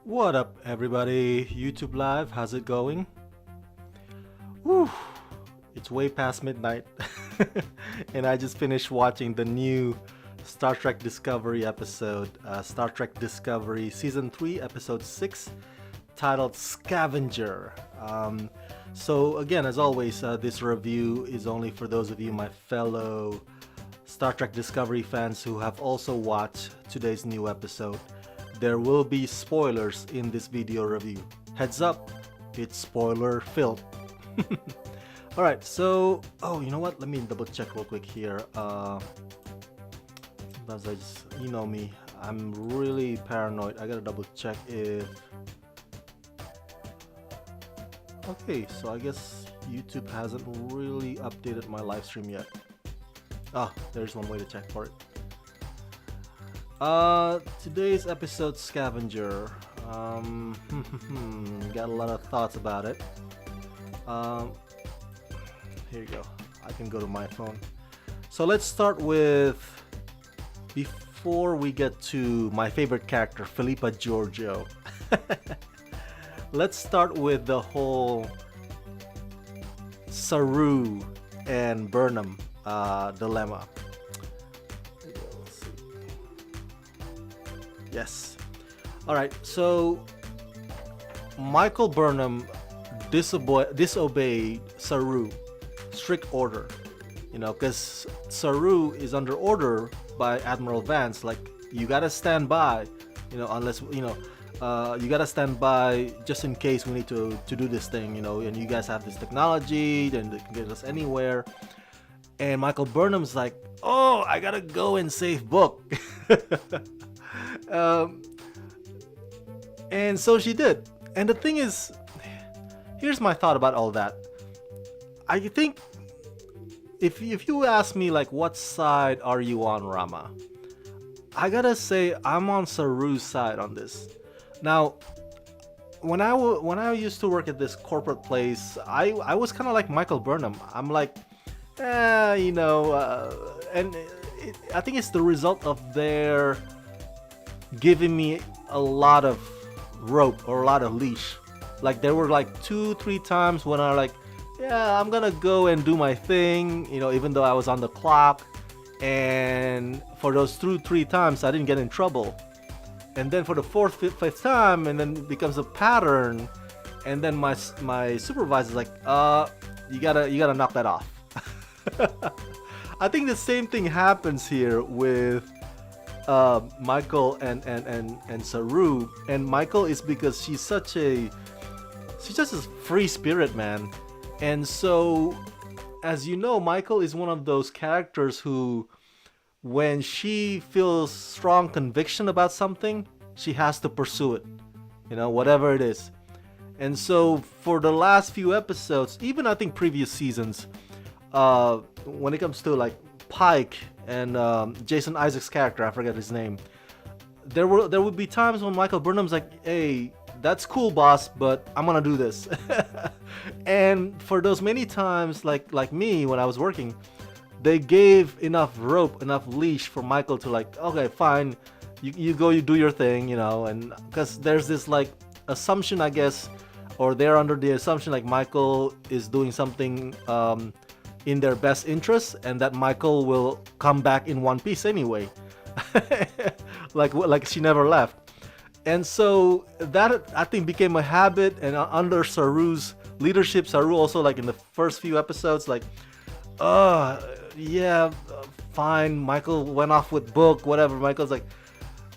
What up, everybody? YouTube Live, how's it going? Whew, it's way past midnight, and I just finished watching the new Star Trek Discovery episode, Star Trek Discovery Season 3, Episode 6, titled Scavenger. So, again, as always, this review is only for those of you, my fellow Star Trek Discovery fans who have also watched today's new episode. There will be spoilers in this video review. Heads up, it's spoiler filled. Alright, so, you know what? Let me double check real quick here. Sometimes I just, you know me, I'm really paranoid. I gotta double check if... Okay, so I guess YouTube hasn't really updated my live stream yet. There's one way to check for it. Today's episode, Scavenger. Got a lot of thoughts about it. Here you go. I can go to my phone. So let's start with, before we get to my favorite character, Philippa Georgiou. Let's start with the whole Saru and Burnham dilemma. Yes. Alright, so Michael Burnham disobeyed Saru. Strict order. You know, because Saru is under order by Admiral Vance. Like, you gotta stand by, you know, unless, you know, you gotta stand by just in case we need to do this thing, you know, and you guys have this technology and it can get us anywhere. And Michael Burnham's like, oh, I gotta go and save Book. And so she did. And the thing is, here's my thought about all that. I think if you ask me, like, what side are you on, Rama, I gotta say I'm on Saru's side on this. Now, when I used to work at this corporate place, I was kind of like Michael Burnham. I'm like, you know, and I think it's the result of their giving me a lot of rope or a lot of leash. Like, there were like 2-3 times when I like, yeah, I'm gonna go and do my thing, you know, even though I was on the clock. And for those 2-3 times I didn't get in trouble. And then for the 4th, 5th time, and then it becomes a pattern. And then my supervisor's like, you gotta knock that off. I think the same thing happens here with Michael and Saru. And Michael is because she's just a free spirit, man. And so, as you know, Michael is one of those characters who, when she feels strong conviction about something, she has to pursue it, you know, whatever it is. And so for the last few episodes, even I think previous seasons, when it comes to like Pike and Jason Isaacs' character, I forget his name, there would be times when Michael Burnham's like, hey, that's cool, boss, but I'm gonna do this. And for those many times, like me when I was working, they gave enough rope, enough leash for Michael to like, okay, fine, you go, you do your thing, you know. And because there's this like assumption, I guess, or they're under the assumption like Michael is doing something in their best interest, and that Michael will come back in one piece anyway. like she never left. And so that, I think, became a habit. And under Saru's leadership, Saru also, like in the first few episodes, like, yeah, fine, Michael went off with Book, whatever. Michael's like,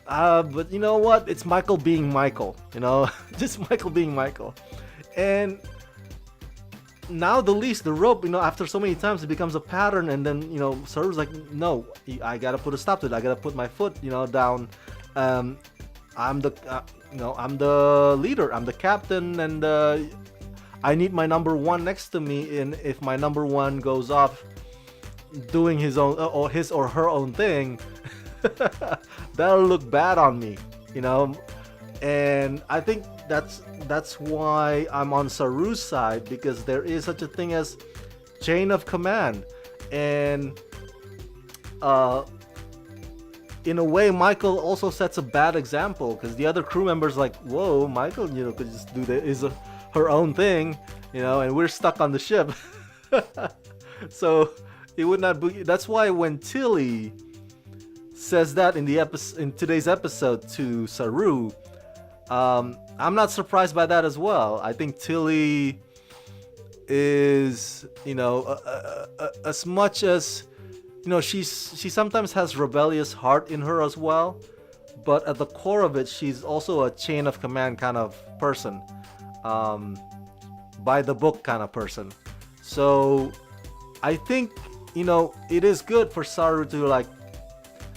but you know what? It's Michael being Michael, you know, just Michael being Michael. And now the leash, the rope, you know, after so many times, it becomes a pattern. And then, you know, Saru's like, no, I gotta put a stop to it. I gotta put my foot, you know, down. I'm the, I'm the leader. I'm the captain, and I need my number one next to me. And if my number one goes off doing his own or his or her own thing, that'll look bad on me, you know. And I think that's why I'm on Saru's side, because there is such a thing as chain of command. And in a way, Michael also sets a bad example because the other crew members like, whoa, Michael, could just do her own thing, and we're stuck on the ship. So it would not be. That's why when Tilly says that in today's episode to Saru, I'm not surprised by that as well. I think Tilly is, as much as she sometimes has rebellious heart in her as well, but at the core of it, she's also a chain of command kind of person, by the book kind of person. So I think it is good for Saru to, like,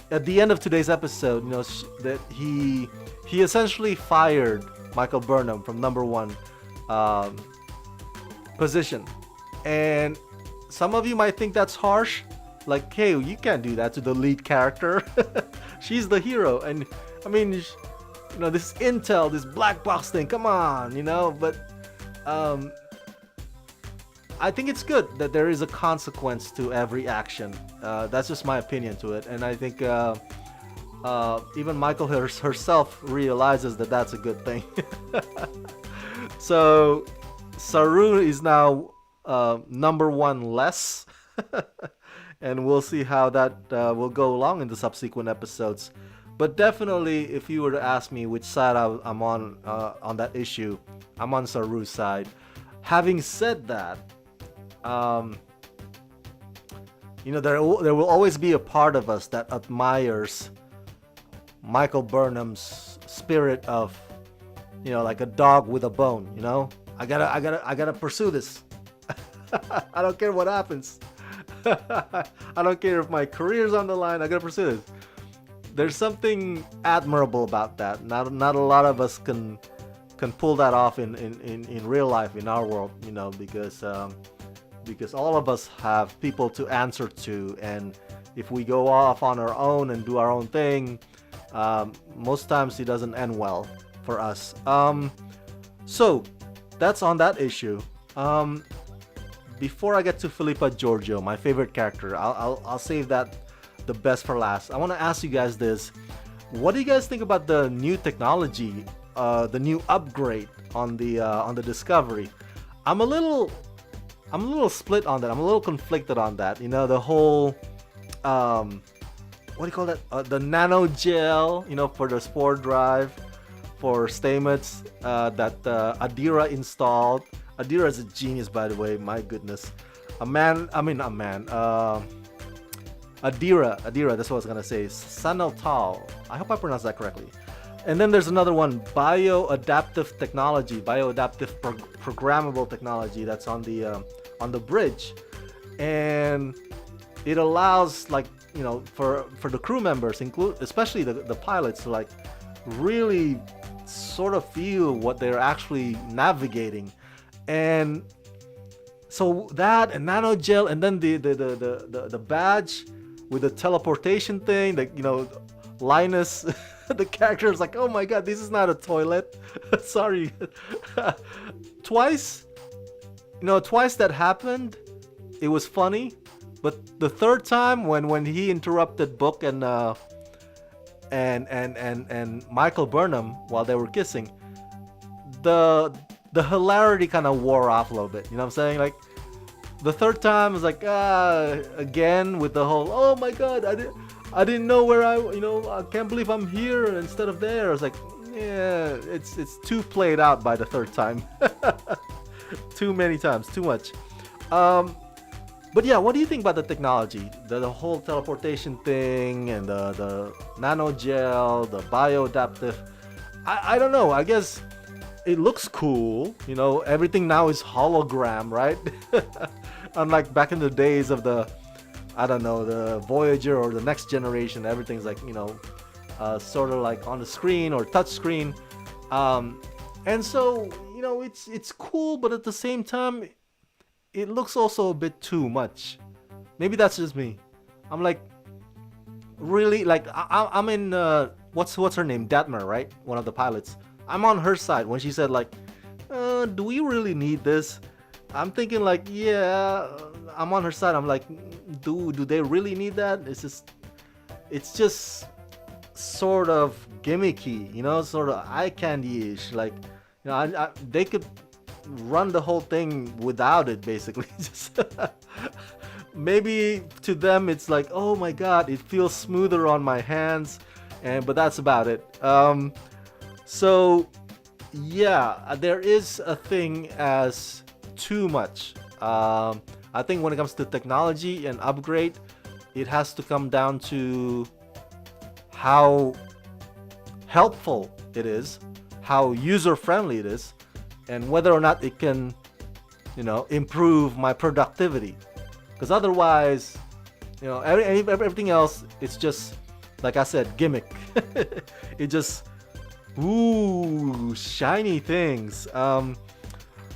at the end of today's episode, that he essentially fired Michael Burnham from number 1 position, and some of you might think that's harsh. Like, hey, you can't do that to the lead character. She's the hero. And, I mean, this intel, this black box thing, come on, But I think it's good that there is a consequence to every action. That's just my opinion to it. And I think even Michael herself realizes that that's a good thing. So, Saru is now number 1 less. And we'll see how that will go along in the subsequent episodes. But definitely, if you were to ask me which side I'm on that issue, I'm on Saru's side. Having said that, there will always be a part of us that admires Michael Burnham's spirit of, like a dog with a bone. I gotta pursue this. I don't care what happens. I don't care if my career's on the line. I gotta pursue this. There's something admirable about that. Not a lot of us can pull that off in real life, in our world, because all of us have people to answer to, and if we go off on our own and do our own thing, most times it doesn't end well for us. So that's on that issue. Before I get to Philippa Georgiou, my favorite character, I'll save that the best for last. I want to ask you guys this: what do you guys think about the new technology, the new upgrade on the Discovery? I'm a little split on that. I'm a little conflicted on that. The whole what do you call that? The nano gel, for the spore drive for Stamets that Adira installed. Adira is a genius, by the way. My goodness, Adira. That's what I was gonna say. Sanal Tal. I hope I pronounced that correctly. And then there's another one, bioadaptive technology, programmable technology that's on the bridge, and it allows, like, for the crew members, especially the pilots, to, like, really sort of feel what they're actually navigating. And so that, and nanogel, and then the badge with the teleportation thing, like, Linus, the character is like, oh my god, this is not a toilet. Sorry. Twice that happened, it was funny, but the third time when he interrupted Book and Michael Burnham while they were kissing, the hilarity kind of wore off a little bit. You know what I'm saying? Like, the third time was like, again with the whole, oh my god, I didn't know where I can't believe I'm here instead of there. It's like, yeah, it's too played out by the third time. Too many times, too much. But yeah, what do you think about the technology? The whole teleportation thing, and the nanogel, the bioadaptive. I don't know. I guess it looks cool. Everything now is hologram, right? Unlike back in the days of the Voyager or the Next Generation, everything's like, sort of like on the screen or touch screen. And so, it's cool, but at the same time, it looks also a bit too much. Maybe that's just me. I'm like, really, like, I'm in, what's her name? Datmer, right? One of the pilots. I'm on her side when she said, like, do we really need this? I'm thinking, like, yeah, I'm on her side. I'm like, do they really need that? It's just sort of gimmicky, sort of eye candy-ish. Like, they could run the whole thing without it, basically. Just maybe to them it's like, oh my god, it feels smoother on my hands, but that's about it. So yeah, there is a thing as too much. I think when it comes to technology and upgrade, it has to come down to how helpful it is, how user friendly it is, and whether or not it can, improve my productivity. Because otherwise, everything else, it's just, like I said, gimmick. It just, ooh, shiny things.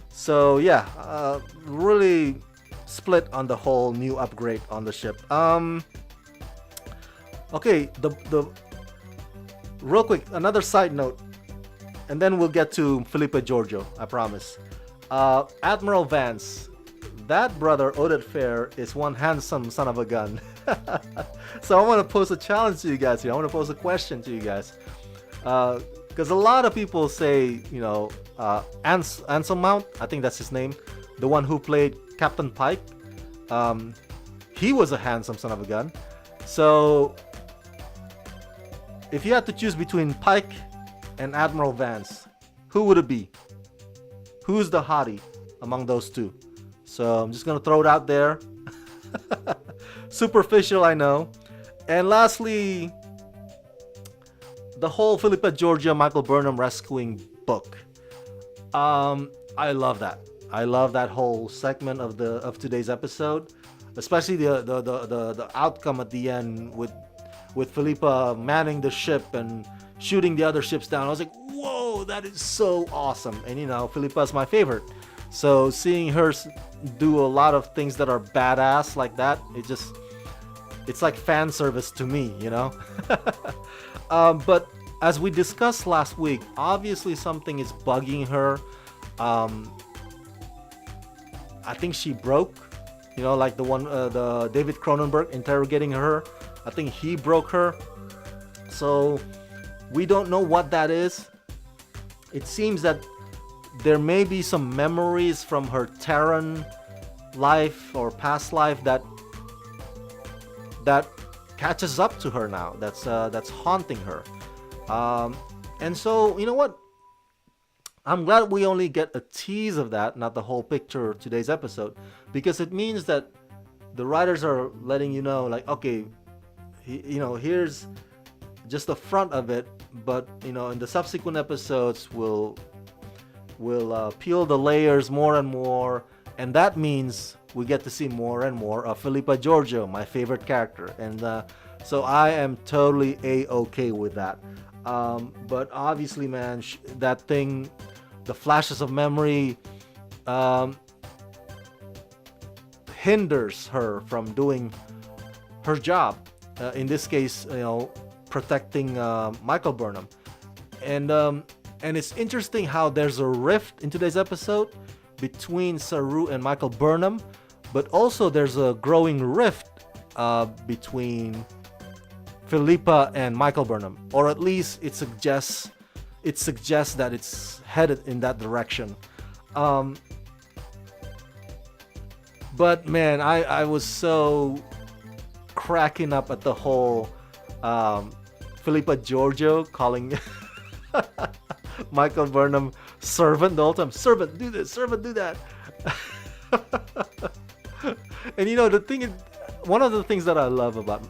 So yeah, really split on the whole new upgrade on the ship. Okay, the real quick, another side note, and then we'll get to Philippa Georgiou, I promise. Admiral Vance, that brother Oded Fair is one handsome son of a gun. So I want to pose a challenge to you guys here. I want to pose a question to you guys. Because a lot of people say, Ansel Mount, I think that's his name, the one who played Captain Pike, he was a handsome son of a gun. So if you had to choose between Pike and Admiral Vance, who would it be? Who's the hottie among those two? So I'm just gonna throw it out there. Superficial, I know. And lastly, the whole Philippa Georgiou Michael Burnham rescuing book. I love that. I love that whole segment of today's episode, especially the outcome at the end with Philippa manning the ship and shooting the other ships down. I was like, whoa, that is so awesome. And Philippa's my favorite. So seeing her do a lot of things that are badass like that, it's like fan service to me, But as we discussed last week, obviously something is bugging her. I think she broke, like the David Cronenberg interrogating her. I think he broke her. So we don't know what that is. It seems that there may be some memories from her Terran life or past life that catches up to her now. That's haunting her. And so, you know what? I'm glad we only get a tease of that, not the whole picture of today's episode, because it means that the writers are letting you know, like, okay, here's just the front of it, but in the subsequent episodes we'll peel the layers more and more, and that means we get to see more and more of Philippa Georgiou, my favorite character, and so I am totally a-okay with that. But obviously, man, that thing, the flashes of memory, hinders her from doing her job. In this case, protecting Michael Burnham, and it's interesting how there's a rift in today's episode between Saru and Michael Burnham, but also there's a growing rift between Philippa and Michael Burnham, or at least it suggests that it's headed in that direction. But man, I was so cracking up at the whole Philippa Georgiou calling Michael Burnham servant the whole time. Servant, do this. Servant, do that. And the thing is, one of the things that I love about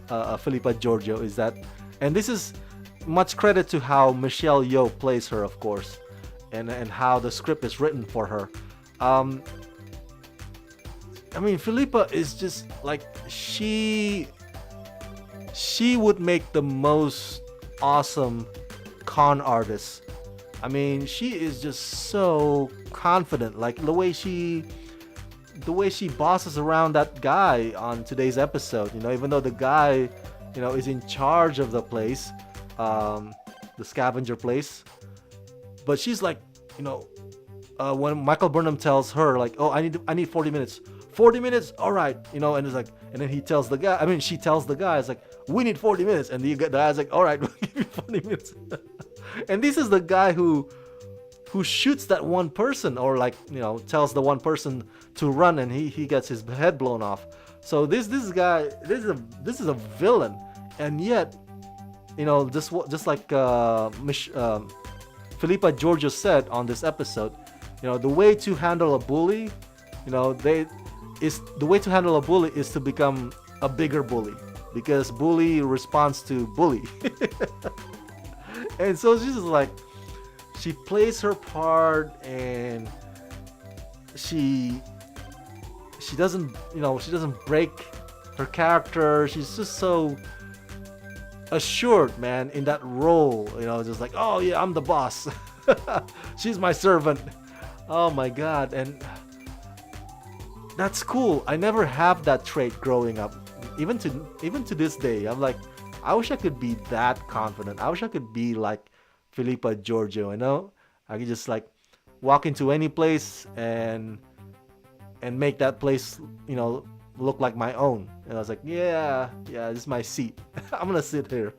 Philippa Georgiou is that, and this is much credit to how Michelle Yeoh plays her, of course, and how the script is written for her. Philippa is just like, she would make the most awesome con artist. She is just so confident, like the way she bosses around that guy on today's episode, even though the guy, is in charge of the place, the scavenger place, but she's like, when Michael Burnham tells her, like, oh, I need 40 minutes, all right, and it's like, and then he tells the guy, she tells the guy, it's like, we need 40 minutes, and the guy's like, all right, we'll give you 40 minutes. And this is the guy who shoots that one person, or like, tells the one person to run, and he gets his head blown off. So this guy, this is a villain, and yet, just like Philippa Georgiou said on this episode, the way to handle a bully, the way to handle a bully is to become a bigger bully, because bully responds to bully. And so she's just like, she plays her part, and she doesn't break her character. She's just so assured, man, in that role, just like, oh yeah, I'm the boss. She's my servant. Oh my god. And that's cool. I never have that trait growing up. Even to this day, I'm like, I wish I could be that confident. I wish I could be like Philippa Georgiou, I could just like walk into any place and make that place, look like my own. And I was like, yeah, this is my seat. I'm gonna sit here.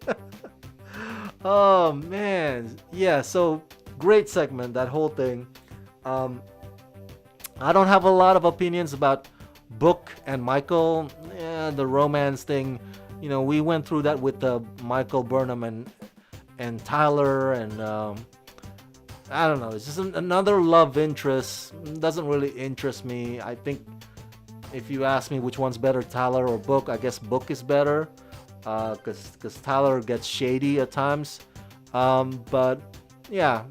Oh man, yeah. So great segment, that whole thing. I don't have a lot of opinions about Book and Michael. Yeah, the romance thing. We went through that with Michael Burnham and Tyler, and I don't know. It's just another love interest. Doesn't really interest me. I think if you ask me which one's better, Tyler or Book, I guess Book is better, because Tyler gets shady at times. But yeah,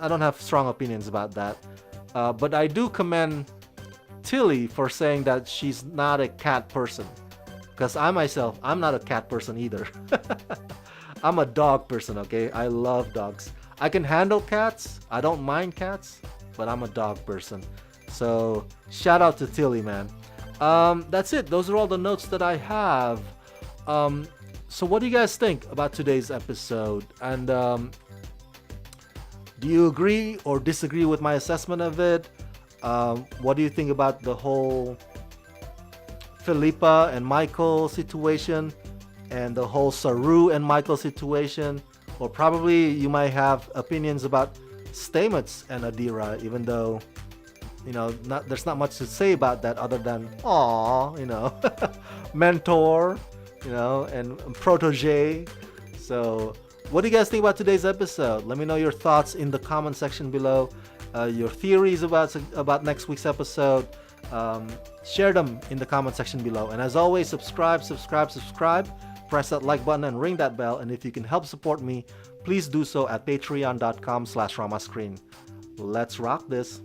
I don't have strong opinions about that. But I do commend Tilly for saying that she's not a cat person, because I'm not a cat person either. I'm a dog person, okay? I love dogs. I can handle cats. I don't mind cats, but I'm a dog person. So shout out to Tilly, man. That's it. Those are all the notes that I have. So what do you guys think about today's episode? And do you agree or disagree with my assessment of it? What do you think about the whole Philippa and Michael situation, and the whole Saru and Michael situation? Or probably you might have opinions about Stamets and Adira, even though there's not much to say about that other than mentor, and protege. So what do you guys think about today's episode? Let me know your thoughts in the comment section below. Your theories about next week's episode. Share them in the comment section below. And as always, subscribe. Press that like button and ring that bell. And if you can help support me, please do so at patreon.com/ramascreen. Let's rock this.